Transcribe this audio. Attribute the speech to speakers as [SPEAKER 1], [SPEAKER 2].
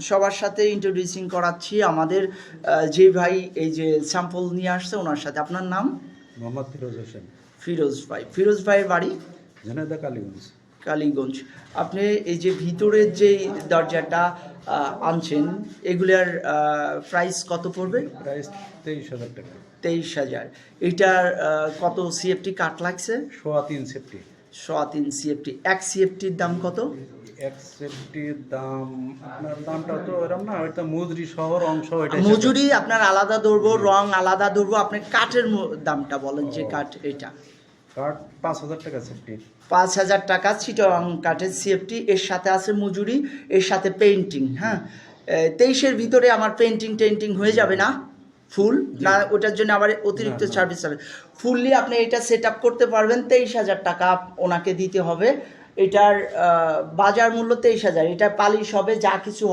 [SPEAKER 1] সবার সাথে ইন্ট্রোডিউসিং করাচ্ছি আমাদের যে ভাই এই যে স্যাম্পল নিয়ে আসছে ওনার সাথে। আপনার নাম?
[SPEAKER 2] মোহাম্মদ ফিরোজ হোসেন।
[SPEAKER 1] ফিরোজ ভাইয়ের বাড়ি
[SPEAKER 2] ঝিনাইদহ কালীগঞ্জ।
[SPEAKER 1] কালীগঞ্জ। আপনি এই যে ভিতরের যে দরজাটা আনছেন এগুলার প্রাইস কত পড়বে?
[SPEAKER 2] প্রাইস 23,000 টাকা।
[SPEAKER 1] 23,000। এইটার কত সিএফটি কাট লাগছে?
[SPEAKER 2] 3.5 সেফটি।
[SPEAKER 1] 3.5 সিএফটি। এক সিএফটির দাম কত?
[SPEAKER 2] এক সেফটির দাম আপনার দামটা তো এরকম না, ওইটা মজুরি শহর অংশ, এটা
[SPEAKER 1] মজুরি আপনার আলাদা ধরবো, রং আলাদা ধরবো। আপনি কাঠের দামটা বলেন যে কাঠ এটা।
[SPEAKER 2] কাঠ 5,000 টাকা সেফটি।
[SPEAKER 1] 5,000 টাকা চিটং কাঠের সিএফটি, এর সাথে আছে মজুরি, এর সাথে পেইন্টিং। হ্যাঁ, 23-এর ভিতরে আমার পেইন্টিং হয়ে যাবে না ফুল না? ওটার জন্য আবার অতিরিক্ত সার্ভিস হবে। ফুললি আপনি এটা সেট আপ করতে পারবেন। 23,000 টাকা ওনাকে দিতে হবে। এটার বাজার মূল্য 23,000। এটা পালিশ হবে, যা কিছু